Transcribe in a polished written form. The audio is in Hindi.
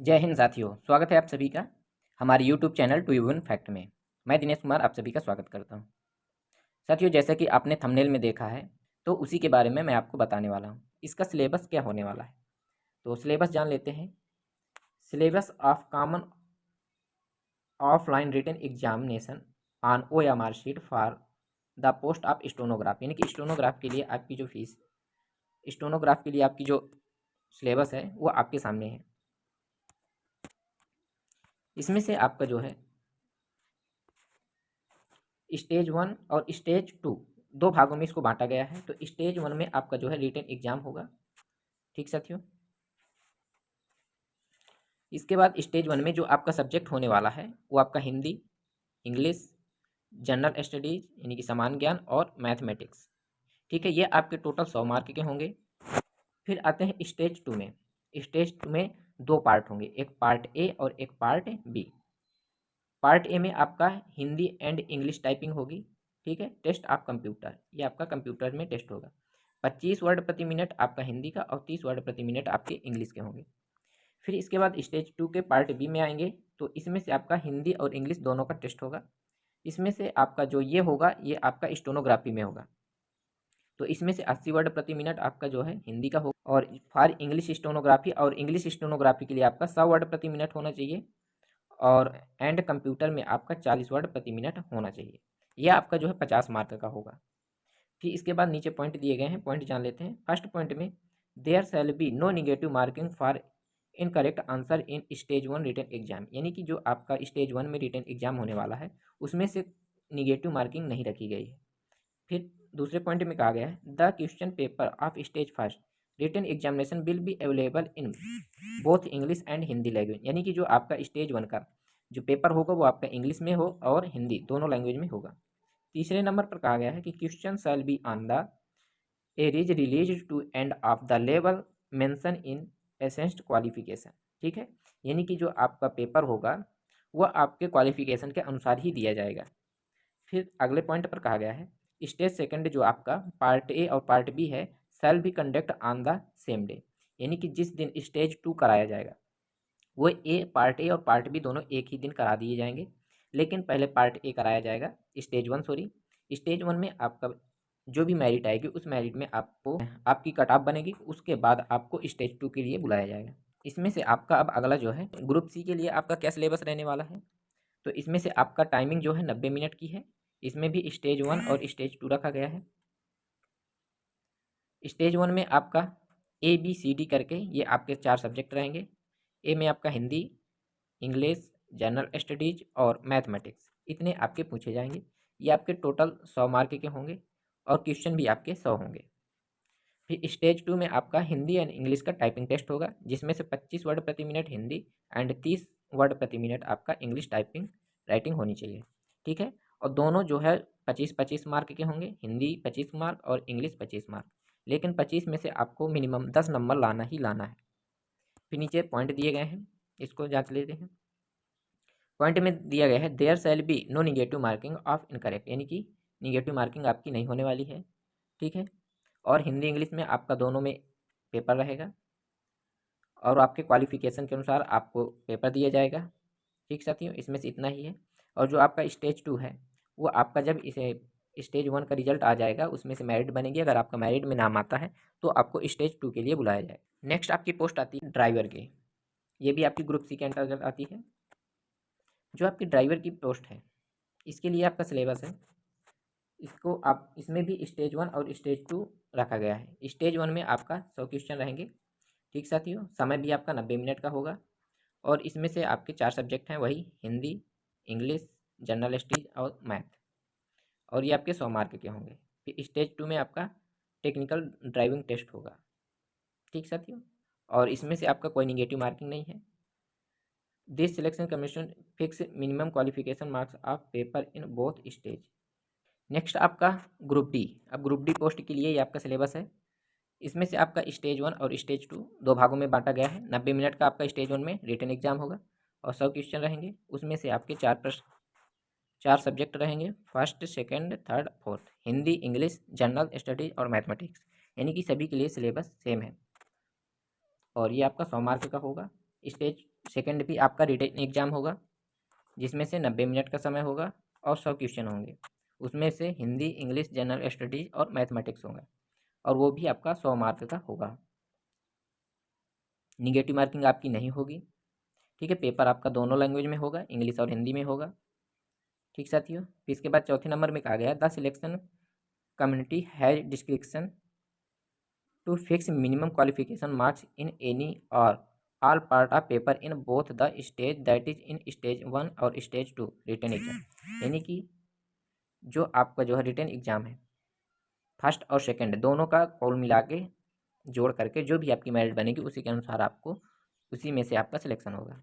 जय हिंद साथियों, स्वागत है आप सभी का हमारे YouTube channel to you in fact में। मैं दिनेश कुमार आप सभी का स्वागत करता हूं। साथियों, जैसा कि आपने थंबनेल में देखा है तो उसी के बारे में मैं आपको बताने वाला हूं। इसका सिलेबस क्या होने वाला है, तो सिलेबस जान लेते हैं। Syllabus of common offline written examination on OMR sheet for the post of stenographer, यानी कि स्टोनोग्राफ के लिए आपकी जो फीस, स्टोनोग्राफ के लिए आपकी जो सिलेबस है वो आपके सामने है। इसमें से आपका जो है स्टेज 1 और स्टेज 2 दो भागों में इसको बांटा गया है। तो स्टेज 1 में आपका जो है रिटन एग्जाम होगा, ठीक साथियों। इसके बाद स्टेज 1 में जो आपका सब्जेक्ट होने वाला है वो आपका हिंदी, इंग्लिश, जनरल स्टडीज यानी कि सामान्य ज्ञान और मैथमेटिक्स, ठीक है। ये आपके टोटल 100 मार्क के होंगे। फिर आते हैं स्टेज 2 में। स्टेज 2 में दो पार्ट होंगे, एक पार्ट ए और एक पार्ट बी। पार्ट ए में आपका हिंदी एंड इंग्लिश टाइपिंग होगी, ठीक है। टेस्ट ऑफ कंप्यूटर, ये आपका कंप्यूटर में टेस्ट होगा। 25 वर्ड प्रति मिनट आपका हिंदी का और 30 वर्ड प्रति मिनट आपके इंग्लिश के होंगे। फिर इसके बाद स्टेज 2 के पार्ट बी में आएंगे, तो इसमें से आपका हिंदी और इंग्लिश दोनों का टेस्ट होगा। इसमें से आपका जो ये होगा ये आपका स्टोनोग्राफी में होगा। तो इसमें से 80 वर्ड प्रति मिनट आपका जो है हिंदी का होगा, और फॉर इंग्लिश स्टोनोग्राफी, और इंग्लिश स्टोनोग्राफी के लिए आपका 100 वर्ड प्रति मिनट होना चाहिए, और एंड कंप्यूटर में आपका 40 वर्ड प्रति मिनट होना चाहिए। यह आपका जो है 50 मार्क का होगा। फिर इसके बाद नीचे पॉइंट दिए गए हैं, पॉइंट जान लेते हैं। फर्स्ट पॉइंट में there shall be no negative marking for incorrect answer in stage 1 written exam, यानी कि जो आपका स्टेज 1 में रिटन एग्जाम होने वाला है उसमें से निगेटिव मार्किंग नहीं रखी गई है। फिर दूसरे पॉइंट में कहा गया है the question paper of stage first written examination will be available in both English and Hindi language, यानी कि जो आपका स्टेज 1 का जो पेपर होगा वो आपका इंग्लिश में हो और हिंदी दोनों लैंग्वेज में होगा। तीसरे नंबर पर कहा गया है कि question shall be on the areas related to and of the level mention in essential qualification, ठीक है। यानी कि जो आपका पेपर होगा वह आपके क्वालिफिकेशन के अनुसार ही दिया जाएगा। फिर अगले पॉइंट पर कहा गया है स्टेज सेकंड जो आपका पार्ट ए और पार्ट बी है shall be conduct on the same day, यानी कि जिस दिन स्टेज 2 कराया जाएगा वो पार्ट ए और पार्ट बी दोनों एक ही दिन करा दिए जाएंगे। लेकिन पहले पार्ट ए कराया जाएगा, स्टेज 1 सॉरी। स्टेज 1 में आपका जो भी मेरिट आएगी उस मेरिट में आपको आपकी कट ऑफ बनेगी, उसके बाद आपको स्टेज 2 के लिए बुलाया जाएगा। इसमें से आपका अब अगला जो है ग्रुप सी के लिए आपका क्या सिलेबस रहने वाला है, तो इसमें से आपका टाइमिंग जो है 90 मिनट की है। इसमें भी स्टेज 1 और स्टेज 2 रखा गया है। स्टेज 1 में आपका ABCD करके ये आपके 4 सब्जेक्ट रहेंगे। ए में आपका हिंदी, इंग्लिश, जनरल स्टडीज और मैथमेटिक्स, इतने आपके पूछे जाएंगे। ये आपके टोटल 100 मार्क के होंगे और क्वेश्चन भी आपके 100 होंगे। फिर स्टेज 2 में आपका हिंदी एंड इंग्लिश का टाइपिंग टेस्ट होगा, जिसमें से 25 वर्ड प्रति मिनट हिंदी एंड 30 वर्ड प्रति मिनट आपका इंग्लिश टाइपिंग राइटिंग होनी चाहिए, ठीक है। और दोनों जो है 25-25 मार्क के होंगे, हिंदी 25 मार्क और इंग्लिश 25 मार्क। लेकिन 25 में से आपको मिनिमम 10 नंबर लाना ही लाना है। फिर नीचे पॉइंट दिए गए हैं, इसको जांच लेते हैं। पॉइंट में दिया गया है there shall be no negative marking of incorrect, यानी कि निगेटिव मार्किंग आपकी नहीं होने वाली है, ठीक है। और हिंदी इंग्लिश में आपका दोनों में पेपर रहेगा, और आपके क्वालिफिकेशन के अनुसार आपको पेपर दिया जाएगा, ठीक साथियों। इसमें से इतना ही है। और जो आपका स्टेज 2 है वो आपका जब इसे स्टेज 1 का रिजल्ट आ जाएगा उसमें से मेरिट बनेगी, अगर आपका मेरिट में नाम आता है तो आपको स्टेज 2 के लिए बुलाया जाएगा। नेक्स्ट आपकी पोस्ट आती है ड्राइवर की, ये भी आपकी ग्रुप सी के अंतर्गत आती है। जो आपकी ड्राइवर की पोस्ट है इसके लिए आपका सिलेबस है, इसको आप इसमें भी स्टेज 1 और स्टेज 2 रखा गया है। स्टेज 1 में आपका 100 क्वेश्चन रहेंगे, ठीक साथियों। समय भी आपका 90 मिनट का होगा, और इसमें से आपके 4 सब्जेक्ट हैं, वही हिंदी, इंग्लिश, जनरल स्टडीज और मैथ, और ये आपके 100 मार्क के होंगे। फिर स्टेज 2 में आपका टेक्निकल ड्राइविंग टेस्ट होगा, ठीक साथियों। और इसमें से आपका कोई निगेटिव मार्किंग नहीं है। This selection commission fix minimum qualification marks of paper in both stage. Next आपका ग्रुप डी। अब ग्रुप डी पोस्ट के लिए ये आपका सिलेबस है। इसमें से आपका स्टेज 1 और स्टेज 2 दो भागों में बांटा गया है। 90 मिनट का आपका स्टेज 1 में रिटन एग्जाम होगा और 100 क्वेश्चन रहेंगे। उसमें से आपके 4 प्रश्न, 4 सब्जेक्ट रहेंगे, first, second, third, fourth, Hindi, English, general studies और मैथमेटिक्स, यानी कि सभी के लिए सिलेबस सेम है, और ये आपका 100 मार्क का होगा। स्टेज सेकंड भी आपका रिटन एग्जाम होगा, जिसमें से 90 मिनट का समय होगा और 100 क्वेश्चन होंगे। उसमें से हिंदी, इंग्लिश, जनरल स्टडीज और मैथमेटिक्स होंगे, और वो भी आपका 100 मार्क का होगा। निगेटिव मार्किंग आपकी नहीं होगी। ठीक है, पेपर आपका दोनों लैंग्वेज में होगा, इंग्लिश और हिंदी में होगा। ठीक साथियों, फिर इसके बाद चौथे नंबर में कहा गया the selection committee has discretion to fix minimum qualification marks in any or all part of paper in both the stage, that is in stage 1 और स्टेज 2 रिटन एग्जाम। यानी कि जो आपका जो है रिटन एग्जाम है, फर्स्ट और सेकंड दोनों का कॉल मिला के जोड़ करके जो भी आपकी मेरिट बनेगी उसी के अनुसार आपको उसी में से आपका सिलेक्शन होगा।